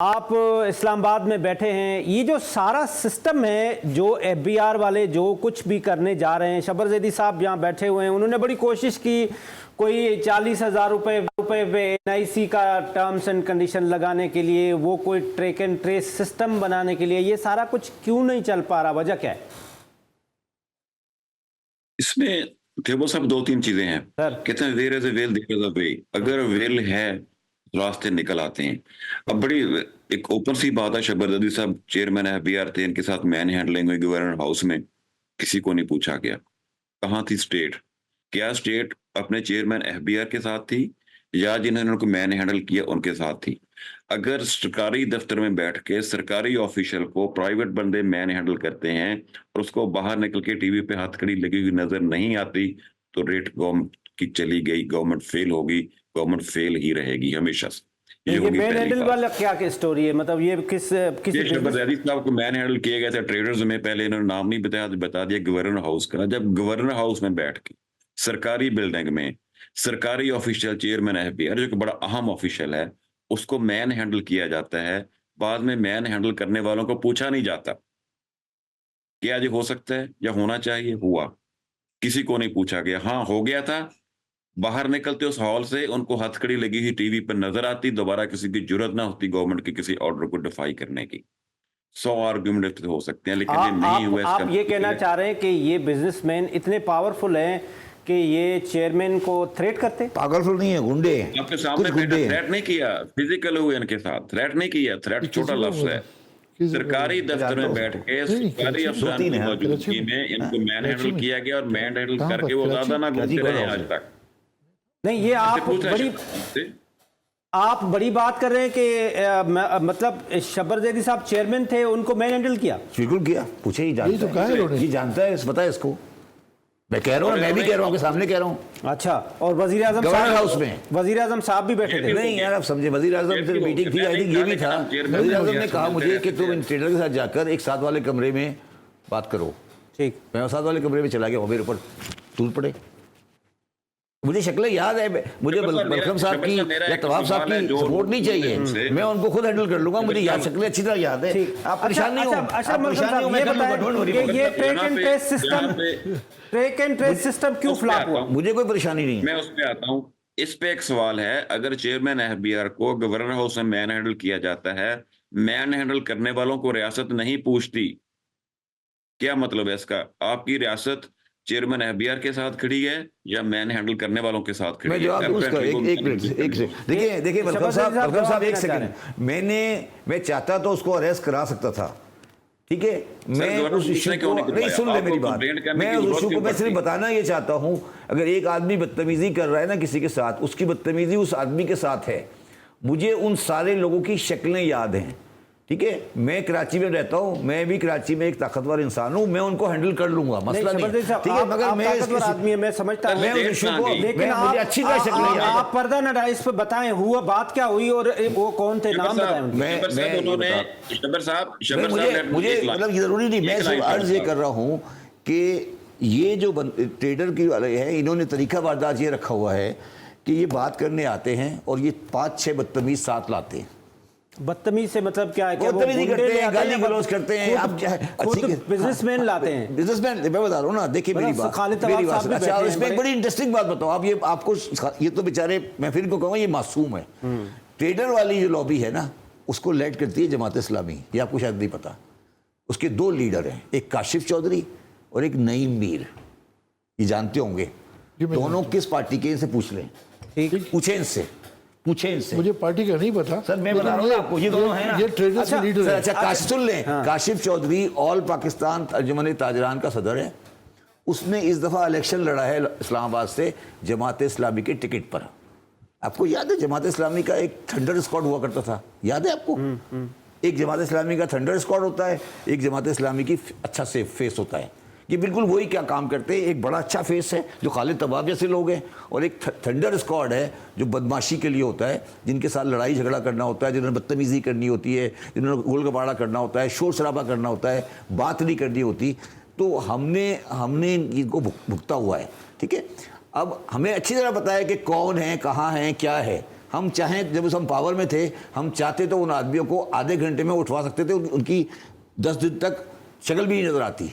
आप इस्लामाबाद में बैठे हैं, ये जो सारा सिस्टम है, जो एफबीआर वाले जो कुछ भी करने जा रहे हैं, शबर जैदी साहब यहाँ बैठे हुए हैं, उन्होंने बड़ी कोशिश की कोई 40,000 रुपये पे एनआईसी का टर्म्स एंड कंडीशन लगाने के लिए, वो कोई ट्रैक एंड ट्रेस सिस्टम बनाने के लिए। ये सारा कुछ क्यों नहीं चल पा रहा, वजह क्या है? इसमें वो सब दो तीन चीजें हैं सर। कहते हैं there is a will there is a way. अगर विल है रास्ते निकल आते हैं। अब बड़ी एक ओपन सी बात है, शबर जैदी साहब चेयरमैन एफबीआर थे, इनके साथ मैन हैंडलिंग हुई गवर्नर हाउस में, किसी को नहीं पूछा गया। कहाँ थी स्टेट? क्या स्टेट अपने चेयरमैन एफबीआर के साथ थी या जिन्होंने उनको मैन हैंडल किया उनके साथ थी? अगर सरकारी दफ्तर में बैठ के सरकारी ऑफिशियल को प्राइवेट बंदे मैन हैंडल करते हैं और उसको बाहर निकल के टीवी पे हथकड़ी लगी हुई नजर नहीं आती, तो रेट गवर्नमेंट की चली गई, गवर्नमेंट फेल होगी, गवर्नमेंट फेल ही रहेगी हमेशा से। ये मैन हैंडल वाला क्या स्टोरी है? मतलब ये किस शबर जैदी साहब को मैन हैंडल किए गए थे ट्रेडर्स में। पहले इन्होंने नाम नहीं बताया, बता दिया गवर्नर हाउस का। जब गवर्नर हाउस में बैठ के सरकारी बिल्डिंग में सरकारी ऑफिशियल चेयरमैन एफबीआर, जो कि बड़ा अहम ऑफिशियल है, उसको मैन हैंडल किया जाता है, बाद में मैन हैंडल करने वालों को पूछा नहीं जाता क्या ये हो सकता है या होना चाहिए, हुआ, किसी को नहीं पूछा गया। हाँ, हो गया था, बाहर निकलते उस हॉल से उनको हथकड़ी लगी हुई टीवी पर नजर आती, दोबारा किसी की जरूरत ना होती गवर्नमेंट के किसी ऑर्डर को डिफाई करने की। 100 आर्गुमेंट हो सकते हैं, लेकिन ये नहीं हुआ। आप ये कहना चाह रहे हैं कि ये बिजनेसमैन इतने पावरफुल हैं कि ये चेयरमैन को थ्रेट करते? पागलफुल नहीं है, गुंडे हैं। आपके सामने थ्रेट नहीं किया, फिजिकल हुए इनके साथ, थ्रेट नहीं किया। थ्रेट छोटा लफ्ज है। सरकारी दफ्तर में बैठ के सरकारी अफसरान की मौजूदगी में इनको मैन हैंडल किया गया और मैन हैंडल करके वो ज्यादा ना घूमते रहे आज तक। नहीं, ये आप बड़ी बात कर रहे हैं कि मतलब शबर जैदी साहब चेयरमैन थे, उनको मैन हैंडल किया? बिल्कुल किया, पूछे ही जानता है, ये जानता है, पता है इसको। मैं कह रहा हूँ, मैं भी कह रहा हूँ, सामने कह रहा हूँ। अच्छा, और वजीर आजम गवर्नर हाउस में वजीर आजम साहब भी बैठे थे? नहीं यार, आप समझे, वजीर आजम से मीटिंग थी, आई थिंक ये भी था। वजीर आजम ने कहा मुझे कि तुम इन ट्रेडर के साथ जाकर एक साथ वाले कमरे में बात करो। ठीक, मैं साथ वाले कमरे में चला गया, मेरे ऊपर तूल पड़े। मुझे शक्लें याद है, मुझे बलखम साहब की या तवाब साहब की सपोर्ट नहीं चाहिए, मैं उनको खुद हैंडल कर लूंगा, मुझे याद शक्लें अच्छी तरह याद है। आप परेशान नहीं हो। ये ट्रैक एंड ट्रेस सिस्टम क्यों फ्लॉप हुआ? मुझे कोई परेशानी नहीं है। मैं उस पे आता हूँ। इस पे एक सवाल है, अगर चेयरमैन एफबीआर को गवर्नर हाउस में मैन हैंडल किया जाता है, मैन हैंडल करने वालों को रियासत नहीं पूछती, क्या मतलब है इसका? आपकी रियासत चेयरमैन एफबीआर के साथ खड़ी है या मैन हैंडल करने वालों के साथ खड़ी है? मैं जवाब दूं उसका, एक मिनट, देखिए बलखम साहब एक सेकंड। मैं चाहता तो उसको अरेस्ट करा सकता था, ठीक है। मैं उस इशू को नहीं, सुन ले मेरी बात, मैं उस इशू को मैं सिर्फ बताना ये चाहता हूं, अगर एक आदमी बदतमीजी कर रहा है ना किसी के साथ, उसकी बदतमीजी उस आदमी के साथ है। मुझे उन सारे लोगों की शक्लें याद हैं, ठीक है। मैं कराची में रहता हूं, मैं भी कराची में एक ताकतवर इंसान हूं, मैं उनको हैंडल कर लूंगा, मसला नहीं, ठीक है। मगर मैं ताकतवर आदमी है, मैं समझता हूं, मैं उस इशू को, लेकिन मुझे अच्छी तरह शक्लें याद हैं। आप पर्दा न डालें, इस पे बताएं हुआ बात क्या हुई और वो कौन थे, नाम बताएं। मुझे मतलब जरूरी नहीं, मैं सिर्फ अर्ज ये कर रहा हूं कि ये जो ट्रेडर की वाले हैं, इन्होंने तरीका वारदात ये रखा हुआ है कि ये बात करने आते हैं और ये 5-6 बदतमीज साथ लाते हैं। बदतमीज से मतलब क्या है? क्या वो बदतमीजी करते हैं, गाली गलौज करते हैं? आप क्या बिजनेसमैन लाते हैं? बिजनेसमैन, मैं बता रहा हूँ ना, देखिए मेरी बात। अच्छा, इसमें एक बड़ी इंटरेस्टिंग बात बताओ आप, ये आपको, ये तो बेचारे, मैं फिर इनको कहूँगा ये मासूम है। ट्रेडर वाली जो लॉबी है ना, उसको लेड करती है जमात इस्लामी, ये आपको शायद नहीं पता। उसके 2 लीडर हैं, एक काशिफ चौधरी और एक नईम मीर, ये जानते होंगे। दोनों किस पार्टी के, इनसे पूछ लें, पूछे इनसे। मुझे पार्टी का नहीं पता सर, मैं बता रहा हूँ आपको, ये दोनों हैं ना, ये ट्रेडर्स के लीडर हैं। अच्छा, सुन लें, काशिफ चौधरी ऑल पाकिस्तान तर्जुमान ताजरान का सदर है। उसने इस दफा इलेक्शन लड़ा है इस्लामाबाद से जमात इस्लामी के टिकट पर। आपको याद है जमात इस्लामी का एक थंडर स्क्वाड हुआ करता था, याद है आपको? एक जमात इस्लामी का थंडर स्क्वाड होता है, एक जमात इस्लामी की अच्छा से फेस होता है। ये बिल्कुल वही क्या काम करते हैं, एक बड़ा अच्छा फेस है जो खालिद तबाब जैसे लोग हैं, और एक थंडर स्क्वाड है जो बदमाशी के लिए होता है, जिनके साथ लड़ाई झगड़ा करना होता है, जिन्होंने बदतमीजी करनी होती है, जिन्होंने गोल गपाड़ा करना होता है, शोर शराबा करना होता है, बात नहीं करनी होती। तो हमने इनको भुगता हुआ है, ठीक है। अब हमें अच्छी तरह पता है कि कौन है, कहाँ है, क्या है, हम चाहें, जब हम पावर में थे, हम चाहते तो उन आदमियों को आधे घंटे में उठवा सकते थे, उनकी 10 दिन तक शक्ल भी नहीं नजर आती।